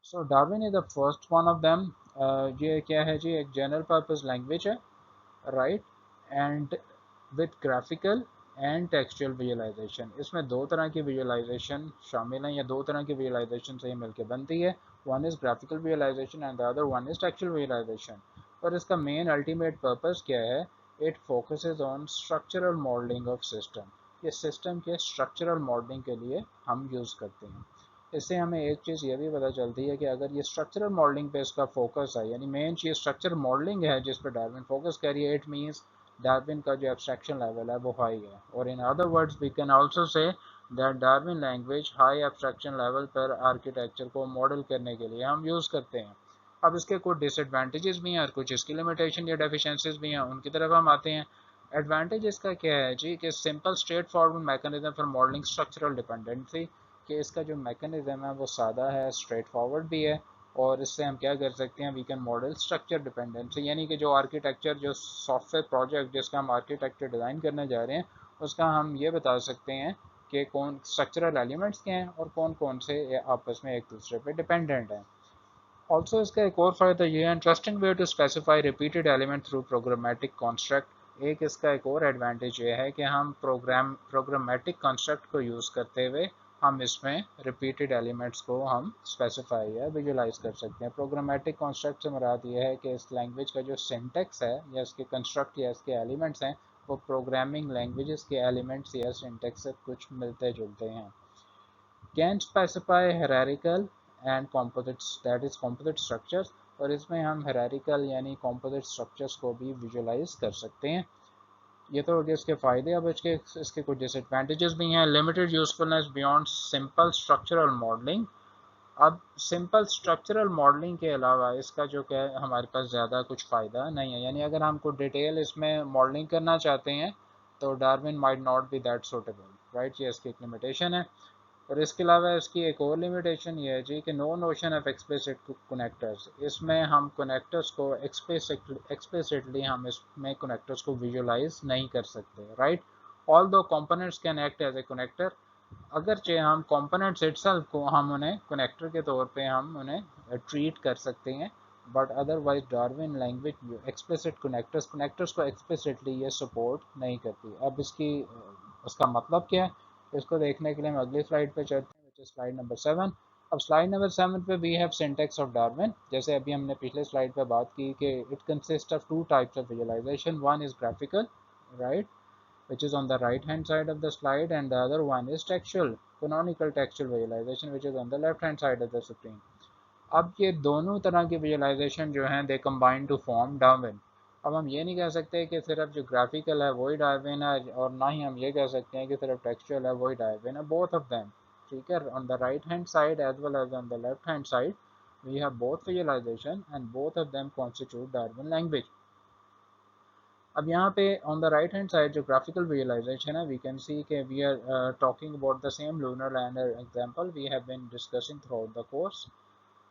So Darwin is the first one of them. ये क्या है जी, एक जनरल पर्पस लैंग्वेज है, right, and with graphical and textual visualisation. इसमें दो तरह की विजुअलाइजेशन शामिल हैं, या दो तरह की विजुअलाइजेशन से ही मिलकर बनती है। One is graphical visualisation and the other one is textual visualisation. और इसका मेन अल्टीमेट पर्पस क्या है? It focuses on structural modelling of system. ये सिस्टम के स्ट्रक्चरल मॉडलिंग के लिए हम यूज़ करते हैं। इससे हमें एक चीज़ ये भी पता चलती है कि अगर ये स्ट्रक्चरल मॉडलिंग पे इसका फोकस है, यानी मेन चीज़ स्ट्रक्चरल मॉडलिंग है जिस पर डार्विन फोकस कर रही है, इट मीन्स डार्विन का जो एब्स्ट्रैक्शन लेवल है वो हाई है। और in other words we can also say that Darwin language high abstraction level पर आर्किटेक्चर को मॉडल करने के लिए हम यूज़ करते हैं। अब इसके कुछ डिसएडवांटेजेस भी हैं और कुछ इसकी लिमिटेशन या डेफिशिएंसीज भी हैं, उनकी तरफ हम आते हैं। एडवांटेज इसका क्या है जी, कि simple straight forward mechanism for modelling structural dependency, कि इसका जो मैकेनिज्म है वो सादा है, स्ट्रेट फॉरवर्ड भी है। और इससे हम क्या कर सकते हैं, we can model structure dependency, यानी कि जो आर्किटेक्चर, जो सॉफ्टवेयर प्रोजेक्ट जिसका हम आर्किटेक्चर डिज़ाइन करने जा रहे हैं, उसका हम ये बता सकते हैं कि कौन स्ट्रक्चरल एलिमेंट्स क्या हैं और कौन कौन से आपस में एक दूसरे पे डिपेंडेंट हैं। ऑल्सो इसका एक और फ़ायदा ये है, interesting way to specify repeated element through programmatic construct. एक इसका एक और एडवांटेज ये है कि हम प्रोग्रामेटिक कॉन्स्ट्रक्ट को यूज़ करते हुए हम इसमें रिपीटेड एलिमेंट्स को हम स्पेसिफाई या विजुलाइज कर सकते हैं। प्रोग्रामेटिक कॉन्स्ट्रक्ट से मुराद ये है कि इस लैंग्वेज का जो सिंटेक्स है या इसके कंस्ट्रक्ट या इसके एलिमेंट्स हैं, वो प्रोग्रामिंग लैंग्वेजेस के एलिमेंट्स या सिंटेक्स से कुछ मिलते जुलते हैं। Can specify hierarchical and composites, that is composite structures. और इसमें हम हायरार्किकल यानी composite स्ट्रक्चर्स को भी विजुलाइज कर सकते हैं। ये तो हो गए इसके फ़ायदे। अब इसके कुछ डिसएडवांटेजेस भी हैं। Limited usefulness beyond simple structural modelling. अब सिंपल स्ट्रक्चरल मॉडलिंग के अलावा इसका जो क्या है, हमारे पास ज़्यादा कुछ फ़ायदा नहीं है, यानी अगर हमको डिटेल इसमें मॉडलिंग करना चाहते हैं तो Darwin might not be that suitable, right, ये इसकी एक लिमिटेशन है। और इसके अलावा इसकी एक और लिमिटेशन ये है जी कि no notion of explicit connectors. इसमें हम कनेक्टर्स को एक्सप्लिसिटली हम इसमें कनेक्टर्स को विजुलाइज नहीं कर सकते, right. Although components can act as a connector. अगरचे हम कंपोनेंट्स इटसेल्फ को हम उन्हें कनेक्टर के तौर पे हम उन्हें ट्रीट कर सकते हैं, but otherwise Darwin language explicit connectors को एक्सप्लिसिटली ये सपोर्ट नहीं करती। अब उसका मतलब क्या है, इसको देखने के लिए हम अगली स्लाइड पे चलते हैं, विच इज स्लाइड नंबर 7। अब स्लाइड नंबर 7 पे we have syntax of Darwin. जैसे अभी हमने पिछले स्लाइड पे बात की कि it consist of two types of visualisation, one is graphical, right, which is on the right hand side of the slide, and the other one is textual, canonical textual visualization, which is on the left hand side of the screen. अब ये दोनों तरह की visualisation जो हैं they combine to form Darwin. अब हम ये नहीं कह सकते कि सिर्फ जो ग्राफिकल है वही डार्विन है, और ना ही हम ये कह सकते हैं कि सिर्फ टेक्सचुअल है वही डार्विन है, बोथ ऑफ देम। ठीक है, on the right hand side as well as on the left hand side we have both visualization and both of them constitute Darwin language. अब यहाँ पे on the right hand side जो graphical visualisation है, we can see के we are talking about the same lunar lander example we have been discussing throughout the course.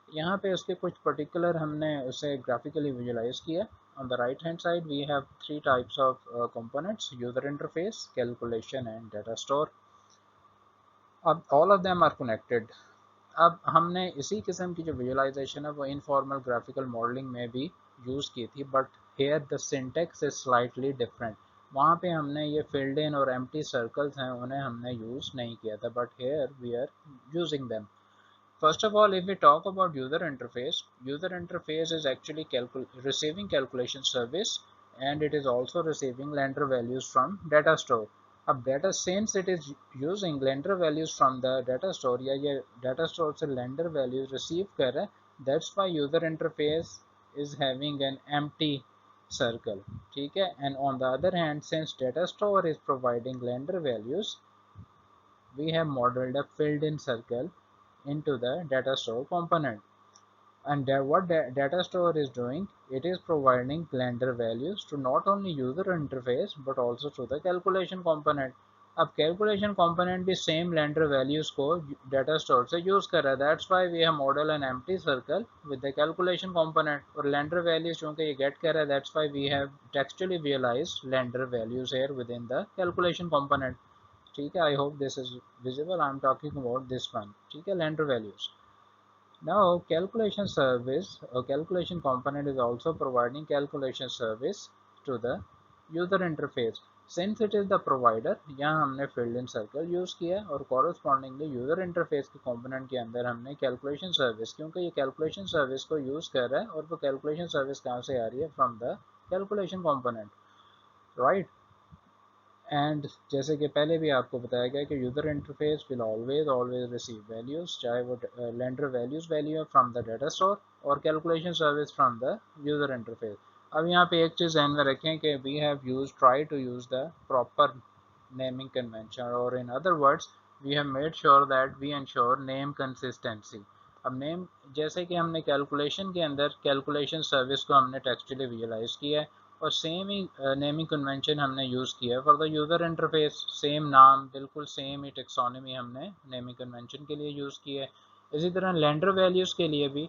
यहाँ पे उसके कुछ पर्टिकुलर हमने उसे ग्राफिकली विजुअलाइज किया। On the right hand side we have three types of components, user interface, calculation and data store. अब all of them are connected. अब हमने इसी किस्म की जो विजुअलाइजेशन है वो इनफॉर्मल ग्राफिकल मॉडलिंग में भी यूज़ की थी, but here the syntax is slightly different. वहाँ पे हमने ये फिल्ड इन और एम्प्टी सर्कल्स हैं उन्हें हमने यूज़ नहीं किया था, but here we are using them. First of all, if we talk about user interface is actually receiving calculation service, and it is also receiving lender values from data store. अब data since it is using lender values from the data store या ये data store से lender values receive कर रहा है, that's why user interface is having an empty circle. ठीक है, and on the other hand, since data store is providing lender values, we have modeled a filled in circle into the data store component. And what data store is doing, it is providing blender values to not only user interface but also to the calculation component. अब calculation component भी same lander values को data store से use कर रहा है, that's why we have model an empty circle with the calculation component. और lander values चूंकि ये गेट कर रहा है, that's why we have textually realised lander values here within the calculation component. ठीक है, I hope this is visible, I am talking about this one. ठीक है, lander values. Now, calculation service or calculation component is also providing calculation service to the user interface. Since it is the provider, यहाँ हमने filled in circle use किया और correspondingly user interface के component के अंदर हमने calculation service, क्योंकि ये calculation service को use कर रहा है और वो calculation service कहाँ से आ रही है? From the calculation component, right? And जैसे कि पहले भी आपको बताया गया कि user interface will always receive values, चाहे वो लेंडर वैल्यूज़ वैल्यू है फ्रॉम द डाटा स्टोर और calculation service from the user interface. अब यहाँ पे एक चीज़ ध्यान में रखें कि we have use try to use the proper naming convention, और in other words we have made sure that we ensure name consistency. अब नेम, जैसे कि हमने कैलकुलेशन के अंदर कैलकुलेशन सर्विस को हमने टेक्सचुअली विजुलाइज किया है और सेम ही नेमिंग कन्वेंशन हमने यूज़ किया for the user interface. Same नाम, बिल्कुल सेम ही टेक्सोनॉमी हमने नेमिंग कन्वेंशन के लिए यूज़ की है। इसी तरह लेंडर वैल्यूज़ के लिए भी,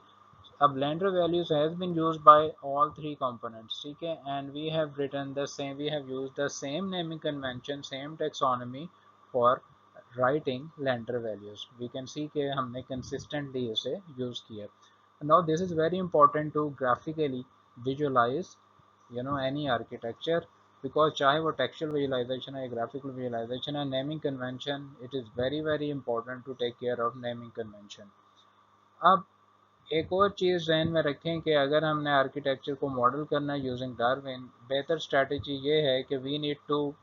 अब lender values has been used by all three components, ठीक है, and we have written the same, we have used the same naming convention, same taxonomy for writing lender values. We can see के हमने consistently इसे use किया। Now this is very important to graphically visualise any architecture, because चाहे वो textual visualisation है, graphical visualisation है, naming convention, it is very important to take care of naming convention. अब एक और चीज़ जहन में रखें कि अगर हमने आर्किटेक्चर को मॉडल करना है यूजिंग डार्विन, बेहतर स्ट्रैटेजी ये है कि we need to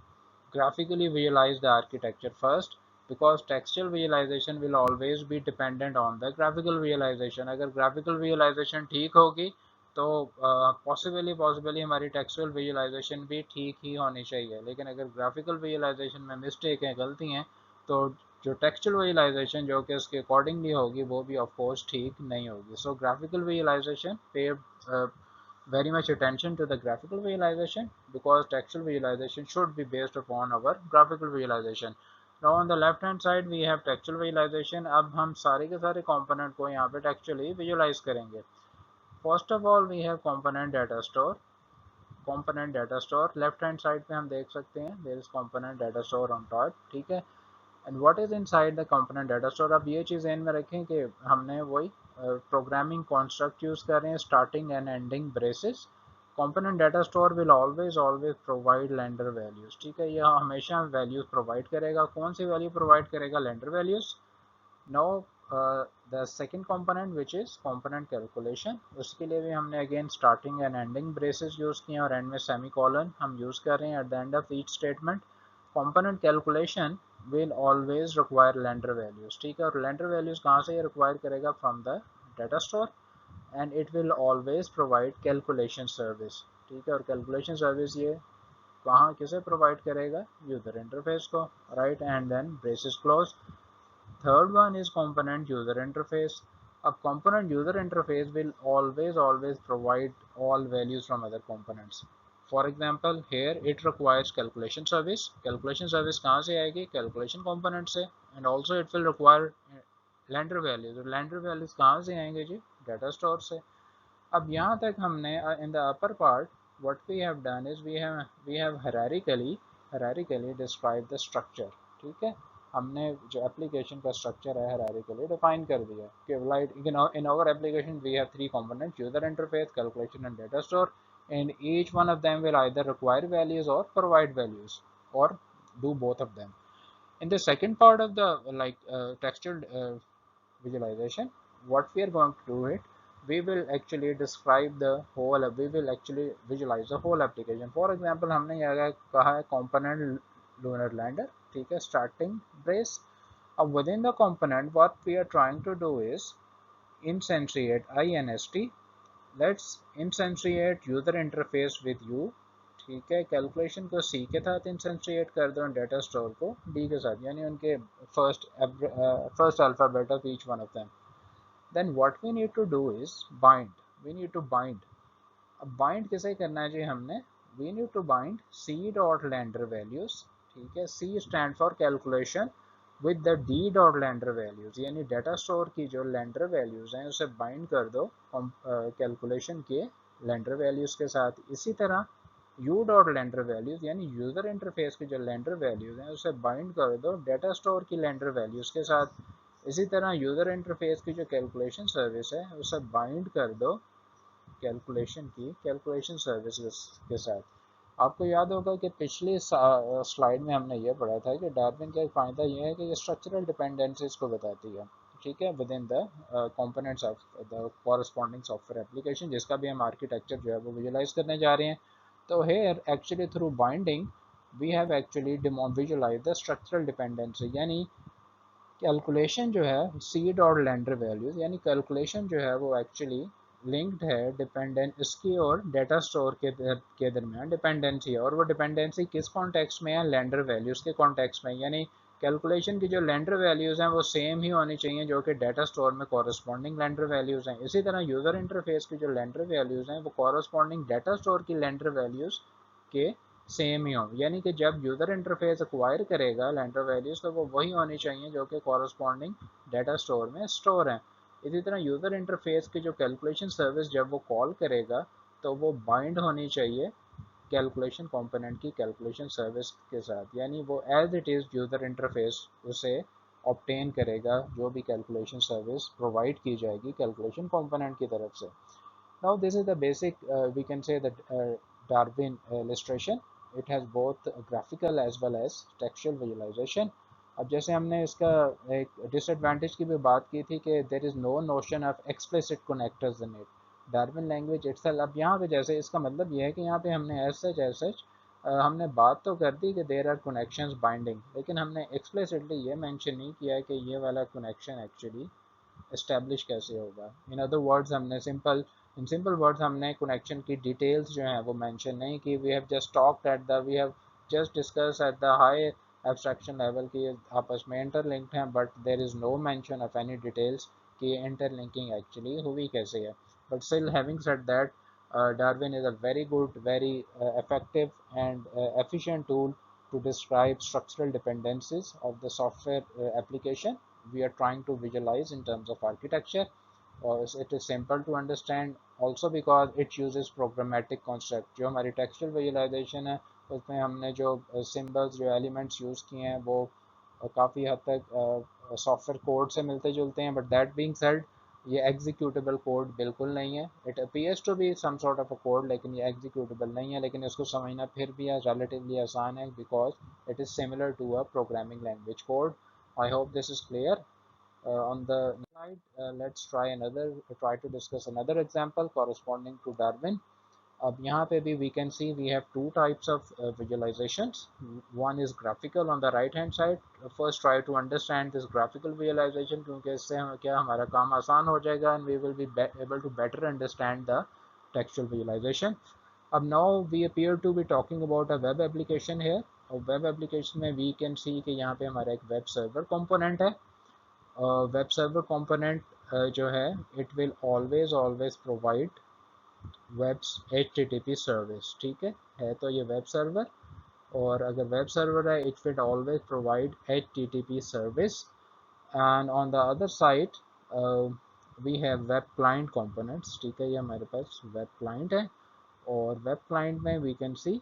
graphically visualize the architecture first, because textual visualization will always be dependent on the graphical visualization. अगर graphical visualization ठीक होगी तो पॉसिबली हमारी टेक्सचुअल विजुलाइजेशन भी ठीक ही होनी चाहिए, लेकिन अगर ग्राफिकल विजुलाइजेशन में मिस्टेक है, गलती हैं, तो जो टेक्सचुअल विजुलाइजेशन जो कि उसके अकॉर्डिंगली होगी वो भी ऑफ कोर्स ठीक नहीं होगी। सो ग्राफिकल विजुलाइजेशन पे very much attention to the graphical visualization, because textual visualization should be based upon our graphical visualization. Now on the left hand side we have textual visualization. अब हम सारे के सारे component को यहाँ पे textually visualize करेंगे। First of all we have component data store. component data store left hand side पे हम देख सकते हैं there is component data store on top, ठीक है। And what is inside the component data store. अब ये चीज़ ध्यान में रखें कि हमने वही प्रोग्रामिंग कॉन्स्ट्रक्ट यूज़ कर रहे हैं, starting and ending braces. Component data store will always provide lender values, ठीक है, यह हमेशा वैल्यूज़ प्रोवाइड करेगा। कौन सी वैल्यू प्रोवाइड करेगा? Lender values. Know the second component which is component calculation, उसके लिए भी हमने again starting and ending braces use किए हैं और एंड में सेमी कॉलन हम यूज़ कर रहे हैं at the end of each statement. Component calculation will always require lender values, ठीक है, और lender values कहाँ से रिक्वायर करेगा? From the data store, and it will always provide calculation service, ठीक है, और कैलकुलेशन सर्विस ये कहाँ किसे प्रोवाइड करेगा? यूजर इंटरफेस को, right, and then braces close. Third one is component user interface. अब component user interface will always provide all values from other components. For example, here it requires calculation service. Calculation service कहाँ से आएगी? Calculation component से, and also it will require lender values. Lender values कहाँ से आएंगे जी? Data store से। अब यहाँ तक हमने in the upper part what we have done is we have hierarchically described the structure, ठीक है, हमने जो एप्लीकेशन का स्ट्रक्चर है हायरार्किकली डिफाइन कर दिया कि like in our application we have three components, user interface, calculation and data store, and each one of them will either require values or provide values or do both of them. In the second part of the textual visualization, what we are going to do it, we will actually describe the whole, we will actually visualize the whole application. For example, हमने यहाँ कहा है component lunar lander, ठीक है, starting brace. अब within the component what we are trying to do is instantiate inst, let's instantiate user interface with u, ठीक है, calculation को सी के साथ इंस्टेंशिएट कर दो, डाटा स्टोर को डी के साथ, यानी उनके first alphabet of each one of them. Then what we need to do is bind, we need to bind. अब बाइंड किसे करना है जी हमने? We need to bind C dot lander values, ठीक है, C stand for calculation, with the D dot lander values, यानी data store की जो लेंडर वैल्यूज हैं उसे बाइंड कर दो कैलकुलेशन के लेंडर वैल्यूज के साथ। इसी तरह यू डॉट लेंडर वैल्यूज, यानी यूजर इंटरफेस की जो लेंडर वैल्यूज हैं उसे बाइंड कर दो डाटा स्टोर की लेंडर वैल्यूज के साथ। इसी तरह यूज़र इंटरफेस की जो कैलकुलेशन सर्विस है उसे बाइंड कर दो कैलकुलेशन सर्विस के साथ। आपको याद होगा कि पिछली स्लाइड में हमने ये पढ़ा था कि डार्विन का एक फ़ायदा ये है कि ये स्ट्रक्चरल डिपेंडेंसीज को बताती है, ठीक है, with in the components of the corresponding software application, जिसका भी हम आर्किटेक्चर जो है वो विजुलाइज करने जा रहे हैं। तो here actually through binding we have actually visualize the structural dependency, यानी कैलकुलेशन जो है सीड और लेंडर वैल्यूज, यानी कैलकुलेशन जो है वो एक्चुअली लिंक्ड है डिपेंडेंट इसकी और डेटा स्टोर के दरमियान डिपेंडेंसी है, और वो डिपेंडेंसी किस कॉन्टेक्स्ट में है, लेंडर वैल्यूज़ के कॉन्टेक्स्ट में, यानी कैलकुलेशन की जो लेंडर वैल्यूज़ हैं वो सेम ही होनी चाहिए जो कि डेटा स्टोर में कॉरस्पॉन्डिंग लेंडर वैल्यूज़ हैं। इसी तरह यूज़र इंटरफेस की जो लेंडर वैल्यूज़ हैं वो कॉरस्पॉन्डिंग डेटा स्टोर की लेंडर वैल्यूज़ के सेम ही हो, यानी कि जब यूज़र इंटरफेस एक्वायर करेगा लेंडर वैल्यूज़ तो वो वही होनी चाहिए जो कि कॉरस्पॉन्डिंग डेटा स्टोर में स्टोर हैं। इसी तरह यूज़र इंटरफेस की जो कैलकुलेशन सर्विस जब वो कॉल करेगा तो वो बाइंड होनी चाहिए कैलकुलेशन कंपोनेंट की कैलकुलेशन सर्विस के साथ, यानी वो as it is user interface उसे ऑब्टेन करेगा जो भी कैलकुलेशन सर्विस प्रोवाइड की जाएगी कैलकुलेशन कंपोनेंट की तरफ से। Now this is the basic we can say that Darwin illustration. It has both graphical as well as textual visualization. अब जैसे हमने इसका एक डिसएडवांटेज की भी बात की थी कि there is no notion of explicit connectors in it Darwin language itself. अब यहाँ पे जैसे इसका मतलब ये है कि यहाँ पे हमने एज सच हमने बात तो कर दी कि देर आर कनेक्शंस बाइंडिंग, लेकिन हमने एक्सप्लिसिटली ये मेंशन नहीं किया है कि ये वाला कनेक्शन एक्चुअली इस्टेब्लिश कैसे होगा। इन अदर वर्ड्स हमने इन सिंपल वर्ड्स हमने कनेक्शन की डिटेल्स जो हैं वो मेंशन नहीं की। We have just discuss at the high abstraction level की आपस में इंटरलिंक्ड हैं, but there is no mention of any details कि इंटरलिंकिंग एक्चुअली हुई कैसे है। But still having said that Darwin is a very good, very effective and efficient tool to describe structural dependencies of the software application we are trying to visualize in terms of architecture. It is simple to understand also because it uses programmatic concept। जो हमारी textual visualization है उसमें हमने जो symbols जो elements use किए हैं वो काफ़ी हद तक सॉफ्टवेयर कोड से मिलते जुलते हैं, बट दैट बीइंग सेड ये एग्जीक्यूटेबल कोड बिल्कुल नहीं है। It appears to be some sort of a code, लेकिन ये एग्जीक्यूटेबल नहीं है, लेकिन इसको समझना फिर भी रिलेटिवली आसान है because it is similar to a programming language code. I hope this is clear. On the slide, try to discuss another example corresponding to Darwin. अब यहाँ पे भी we can see we have two types of visualizations. One is graphical on the right hand side. First try to understand this graphical visualization क्योंकि इससे क्या हमारा काम आसान हो जाएगा and we will be able to better understand the textual visualization. अब now we appear to be talking about a web application here. और web application में we can see कि यहाँ पे हमारा एक web server component है। वेब सर्वर कंपोनेंट जो है it will always provide web HTTP service, ठीक है तो ये वेब सर्वर, और अगर वेब सर्वर है it will always provide HTTP service. And on the other side we have web client components, ठीक है, ये हमारे पास वेब क्लाइंट है, और वेब क्लाइंट में वी कैन सी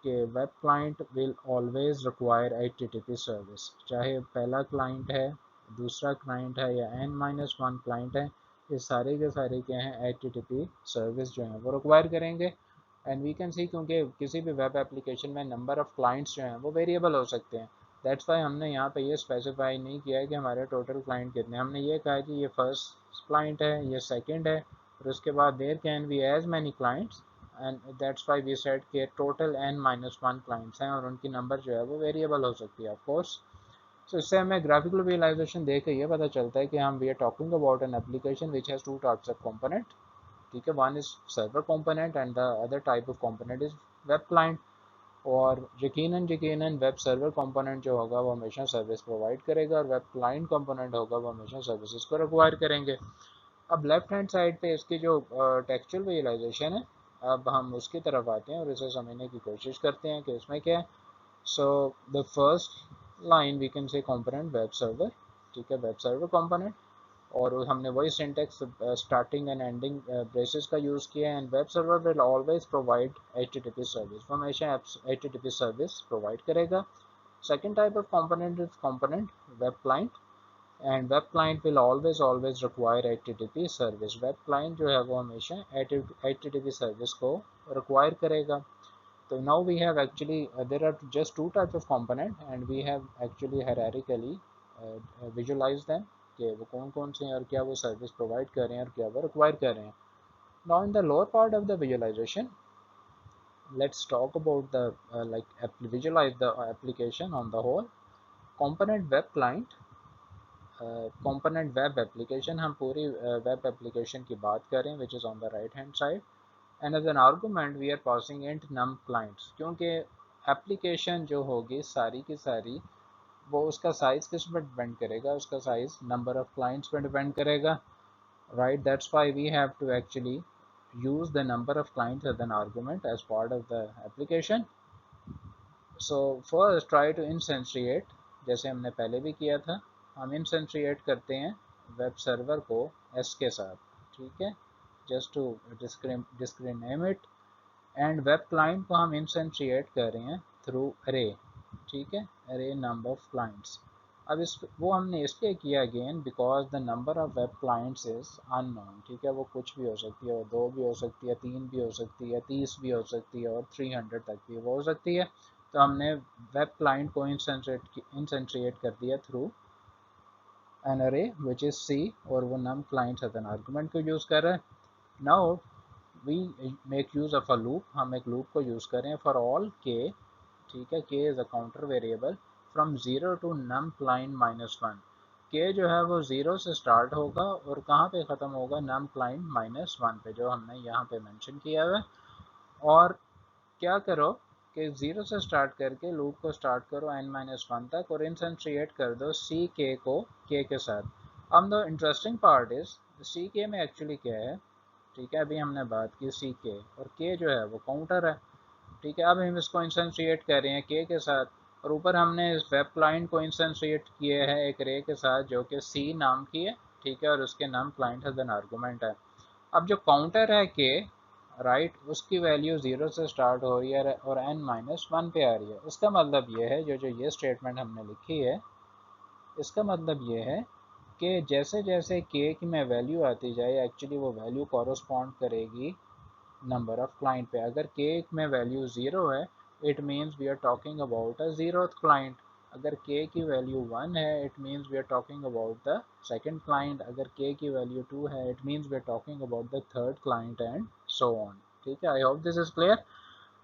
कि web client will always require HTTP service, चाहे पहला क्लाइंट है, दूसरा क्लाइंट है या n-1 क्लाइंट है, ये सारे के सारे क्या हैं HTTP सर्विस जो हैं वो रिक्वायर करेंगे। एंड वी कैन सी क्योंकि किसी भी वेब एप्लीकेशन में नंबर ऑफ़ क्लाइंट्स जो हैं वो वेरिएबल हो सकते हैं, दैट्स वाई हमने यहाँ पे ये स्पेसिफाई नहीं किया है कि हमारे टोटल क्लाइंट कितने, हमने ये कहा कि ये फर्स्ट क्लाइंट है, ये सेकंड है, और उसके बाद there can be as many clients, and that's why we said कि टोटल n-1 क्लाइंट्स हैं और उनकी नंबर जो है वो वेरिएबल हो सकती है ऑफ कोर्स। सो इससे हमें ग्राफिकल विजुअलाइजेशन देख के ये पता चलता है कि हम we are talking about an application which has two types of component, ठीक है, one is server component and the other type of component is web client. और यकीनन वेब सर्वर कंपोनेंट जो होगा वो हमेशा सर्विस प्रोवाइड करेगा, और वेब क्लाइंट कंपोनेंट होगा वो हमेशा सर्विसेज को रिक्वायर करेंगे। अब लेफ्ट हैंड साइड पे इसकी जो टेक्सचुअल विजुअलाइजेशन है, अब हम उसकी तरफ आते हैं और इसे समझने की कोशिश करते हैं कि इसमें क्या है। So the first line we can say component web server, ठीक है, वेब सर्वर कंपोनेंट, और हमने वही syntax starting and ending braces का यूज़ किया है। And web server will always provide HTTP service, वो हमेशा HTTP सर्विस प्रोवाइड करेगा। Second type of component is component web client, and web client will always require HTTP service. Web client जो है वो हमेशा HTTP सर्विस को require करेगा। तो now we have actually there are just two types of component and we have actually hierarchically visualize them कि वो कौन कौन से हैं और क्या वो सर्विस प्रोवाइड कर रहे हैं और क्या वो रिक्वायर कर रहे हैं। Now in the lower part of the visualization, let's talk about the visualize the application on the whole component web client। Component web application, हम पूरी वेब एप्लीकेशन की बात करें which is on the right hand side and as an argument we are passing int num clients, क्योंकि application जो होगी सारी की सारी वो उसका साइज़ किस पर डिपेंड करेगा, उसका साइज़ नंबर ऑफ क्लाइंट्स पर डिपेंड करेगा, right. That's why we have to actually use the number of clients as an argument as part of the application। So first try to instantiate, जैसे हमने पहले भी किया था, हम instantiate करते हैं वेब सर्वर को s के साथ, ठीक है, just to discriminate it। And web client को हम instantiate कर रहे हैं थ्रू array, ठीक है, array number of clients। अब इस वो हमने इसलिए किया again because the number of web clients is unknown, ठीक है, वो कुछ भी हो सकती है, वो 2 भी हो सकती है, 3 भी हो सकती है, 30 भी हो सकती है और 300 तक भी वो हो सकती है। तो हमने वेब क्लाइंट को इंसेंट्रिएट कर दिया थ्रू एन अरे विच इज सी, और वो num clients as an argument को यूज़ कर रहे हैं। Now we make use of a loop, हम एक लूप को यूज़ करें फॉर ऑल के, ठीक है, k is a counter variable from 0 to num client -1। K जो है वो 0 से स्टार्ट होगा और कहाँ पे ख़त्म होगा, नम क्लाइंट -1 पे, जो हमने यहाँ पे मेंशन किया हुआ है। और क्या करो कि 0 से स्टार्ट करके लूप को स्टार्ट करो n-1 तक और इंसेंट्रिएट कर दो सी के को के के साथ। अब the interesting part is see k में एक्चुअली क्या है, ठीक है, अभी हमने बात की सी के, और के जो है वो काउंटर है, ठीक है। अब हम इसको इंसेंट्रिएट कर रहे हैं के साथ, और ऊपर हमने इस वेब क्लाइंट को इंसेंट्रिएट किए है एक रे के साथ जो कि सी नाम की है, ठीक है, और उसके नाम क्लाइंट एज एन आर्गूमेंट है। अब जो काउंटर है के, राइट, उसकी वैल्यू 0 से स्टार्ट हो रही है और n-1 पे आ रही है। इसका मतलब ये है, जो ये स्टेटमेंट हमने लिखी है, इसका मतलब ये है कि जैसे जैसे के की में वैल्यू आती जाए एक्चुअली वो वैल्यू कॉरस्पॉन्ड करेगी नंबर ऑफ क्लाइंट पे। अगर के में वैल्यू 0 है it means we are talking about a zeroth client. अगर के की वैल्यू 1 है it means we are talking about the second client. अगर के की वैल्यू 2 है it means we are talking about the third client and so on, ठीक है। I hope this is clear.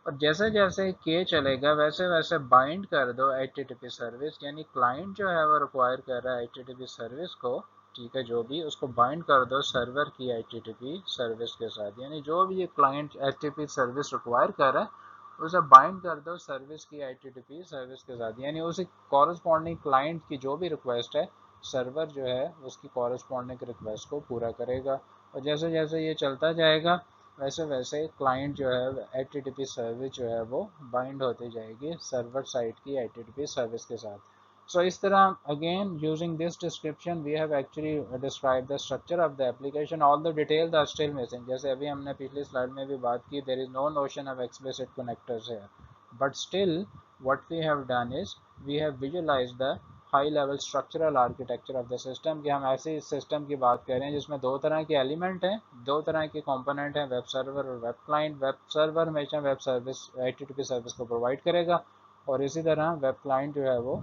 और जैसे जैसे के चलेगा वैसे वैसे बाइंड कर दो HTTP सर्विस, यानी क्लाइंट जो है वो रिक्वायर कर रहा है HTTP सर्विस को, ठीक है, जो भी उसको बाइंड कर दो सर्वर की HTTP सर्विस के साथ, यानी जो भी ये क्लाइंट HTTP सर्विस रिक्वायर कर रहा है उसे बाइंड कर दो सर्विस की HTTP सर्विस के साथ, यानी उसी कॉरस्पॉन्डिंग क्लाइंट की जो भी रिक्वेस्ट है सर्वर जो है उसकी कॉरस्पॉन्डिंग रिक्वेस्ट को पूरा करेगा। और जैसे जैसे ये चलता जाएगा वैसे वैसे क्लाइंट जो है HTTP सर्विस जो है वो बाइंड होती जाएगी सर्वर साइड की HTTP सर्विस के साथ। सो इस तरह again using this description we have actually describe the structure of the application, all the details are still missing. जैसे अभी हमने पिछली स्लाइड में भी बात की, there is no notion of explicit connectors here, but still what we have done is we have visualized the high level structural architecture of the system, कि हम ऐसे सिस्टम की बात कर रहे हैं जिसमें दो तरह के एलिमेंट हैं, दो तरह के कंपोनेंट हैं, वेब सर्वर और वेब क्लाइंट। वेब सर्वर हमेशा वेब सर्विस HTTP सर्विस को प्रोवाइड करेगा और इसी तरह वेब क्लाइंट जो है वो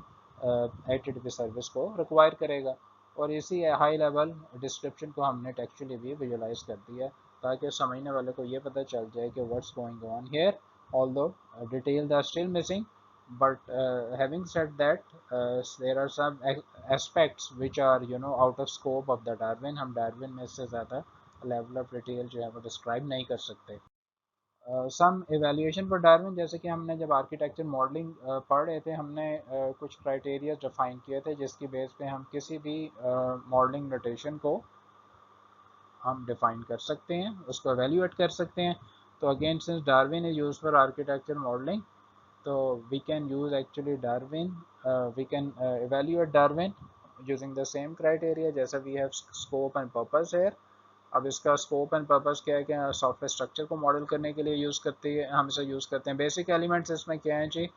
HTTP सर्विस को रिक्वायर करेगा। और इसी हाई लेवल डिस्क्रिप्शन को हमने टेक्चुअली भी विजुलाइज कर दिया ताकि समझने वाले को ये पता चल जाए कि what's going on here, although details are still missing. But having said that, there are some aspects which are out of scope of the Darwin। हम Darwin में इससे ज़्यादा level of detail जो है वो describe नहीं कर सकते। सम evaluation for Darwin, जैसे कि हमने जब आर्किटेक्चर मॉडलिंग पढ़ रहे थे हमने कुछ क्राइटेरिया डिफाइन किए थे जिसकी बेस पे हम किसी भी मॉडलिंग नोटेशन को हम डिफाइन कर सकते हैं, उसको एवेल्यूएट कर सकते हैं। तो again since Darwin is use for architecture modelling, so we can use actually Darwin, we can evaluate Darwin using the same criteria जैसा we have scope and purpose here। अब इसका स्कोप एंड पर्पस क्या है कि software structure को model करने के लिए यूज़ करते हैं, हम इसे यूज़ करते हैं। बेसिक एलिमेंट्स इसमें क्या है जी,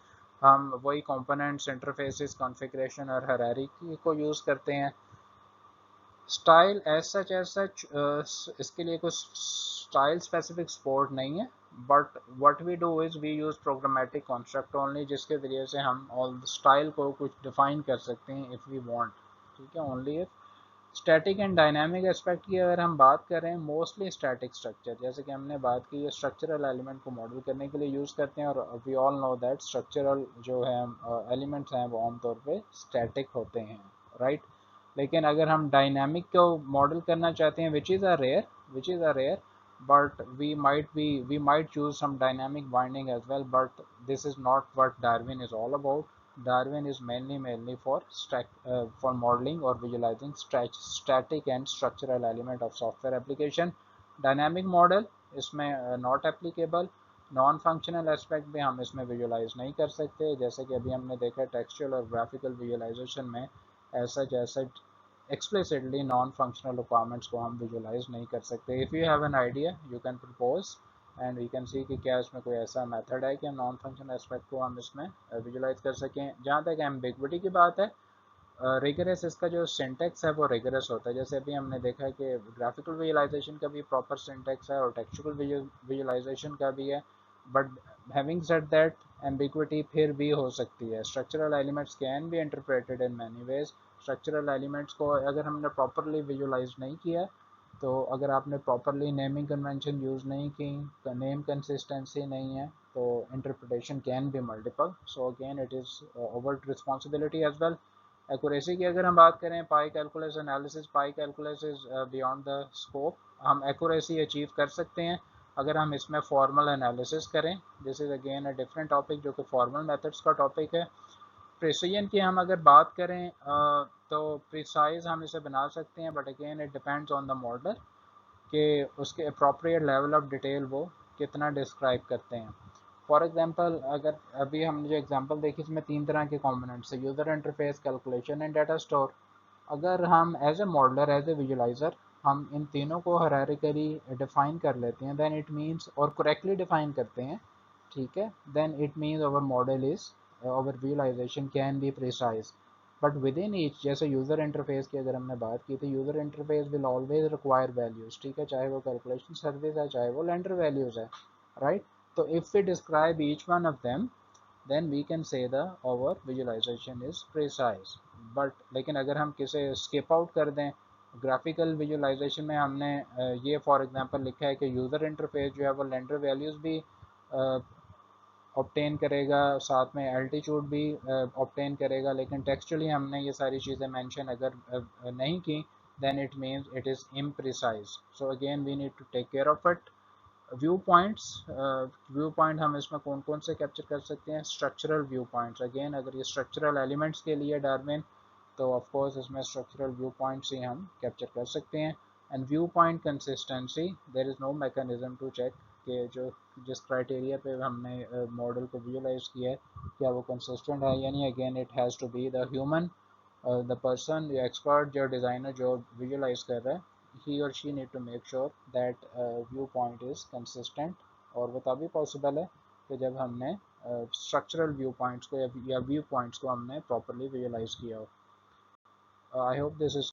हम वही कंपोनेंट्स, इंटरफेसेस, कॉन्फ़िगरेशन और हायरार्की को यूज़ करते हैं। स्टाइल एज सच इसके लिए कुछ स्टाइल स्पेसिफिक सपोर्ट नहीं है, but what we do is we use programmatic construct only, जिसके ज़रिए से हम ऑल स्टाइल को कुछ डिफ़ाइन कर सकते हैं इफ़ वी वांट। ठीक है, only if static and dynamic aspect की अगर हम बात करें, मोस्टली स्टैटिक स्ट्रक्चर, जैसे कि हमने बात की है स्ट्रक्चरल एलिमेंट को मॉडल करने के लिए यूज़ करते हैं, और we all know that structural जो है एलिमेंट्स हैं वो आमतौर पे स्टैटिक होते हैं, राइट। लेकिन अगर हम डायनामिक को मॉडल करना चाहते हैं, which is a rare, but we might choose some dynamic binding as well, but this is not what Darwin is all about. Darwin is mainly for modeling or visualizing static and structural element of software application. Dynamic model इसमें not applicable. Non functional aspect भी हम इसमें visualise नहीं कर सकते, जैसे कि अभी हमने देखा टेक्सचुअल और ग्राफिकल विजुलाइजेशन में ऐसा जैसा explicitly non-functional requirements को हम visualize नहीं कर सकते। If you have an idea, you can propose and we can see कि क्या इसमें कोई ऐसा मेथड है कि हम नॉन फंक्शनल एस्पेक्ट को हम इसमें विजुलाइज कर सकें। जहाँ तक एम्बिग्विटी की बात है, रिगरस इसका जो सिंटेक्स है वो रिगरस होता है, जैसे अभी हमने देखा है कि ग्राफिकल विजुलाइजेशन का भी प्रॉपर सिंटेक्स है और टेक्सचुअल विजुलाइजेशन का भी है, but having said that ambiguity फिर भी हो सकती है। Structural elements can be interpreted in many ways. Structural elements को अगर हमने प्रॉपरली विजुलाइज नहीं किया, तो अगर आपने प्रॉपरली नेमिंग कन्वेंशन यूज़ नहीं की, नेम कंसिस्टेंसी नहीं है, तो interpretation can be multiple. So again it is over responsibility as well. Accuracy की अगर हम बात करें, pi calculus analysis, pi calculus is beyond the scope. हम एक्यूरेसी अचीव कर सकते हैं अगर हम इसमें फॉर्मल एनालिसिस करें। This is again a different topic जो कि फॉर्मल मेथड्स का टॉपिक है। प्रिसीजन की हम अगर बात करें, तो प्रिसाइज हम इसे बना सकते हैं, but again it depends on the model कि उसके अप्रोप्रिएट लेवल ऑफ डिटेल वो कितना डिस्क्राइब करते हैं। फॉर एग्जांपल, अगर अभी हमने जो एग्जांपल देखी इसमें 3 तरह के कंपोनेंट्स है, user interface, calculation and data store. अगर हम as a modeller, as a visualiser, हम इन तीनों को हायरार्किकली डिफाइन कर लेते हैं, देन इट मीन्स, और करेक्टली डिफाइन करते हैं, ठीक है, then it means our model is, our visualisation can be precise. But within each, जैसे यूज़र इंटरफेस की अगर हमने बात की, तो user interface will always require values, ठीक है, चाहे वो कैलकुलेशन सर्विस है, चाहे वो लेंडर वैल्यूज़ है, राइट। तो if we describe each one of them, then we can say the our visualization is precise। But लेकिन अगर हम किसे स्किप आउट कर दें, ग्राफिकल विजुलाइजेशन में हमने ये फॉर एग्जांपल लिखा है कि यूज़र इंटरफेस जो है वो लेंडर वैल्यूज़ भी ऑब्टेन करेगा, साथ में एल्टीट्यूड भी ऑब्टेन करेगा, लेकिन टेक्सचुअली हमने ये सारी चीज़ें मेंशन अगर नहीं की, then it means it is imprecise. So again we need to take care of it. View points, view point हम इसमें कौन कौन से कैप्चर कर सकते हैं? Structural view points. अगेन अगर ये स्ट्रक्चरल एलिमेंट्स के लिए डार्विन, तो ऑफ कोर्स इसमें स्ट्रक्चरल व्यू पॉइंट्स ही हम कैप्चर कर सकते हैं। And view point consistency, there is no mechanism to check कि जो जिस क्राइटेरिया पे हमने मॉडल को विजुलाइज किया है क्या वो कंसिस्टेंट है या नहीं। Again it has to be the human, the person, जो एक्सपर्ट, जो डिज़ाइनर जो विजुलाइज कर रहा है, he or she need to make sure that viewpoint is consistent। और वो तभी पॉसिबल है कि जब हमने स्ट्रक्चरल व्यू पॉइंट्स को या व्यू पॉइंट्स को हमने प्रॉपरली विजुलाइज किया हो। आई होप दिस इज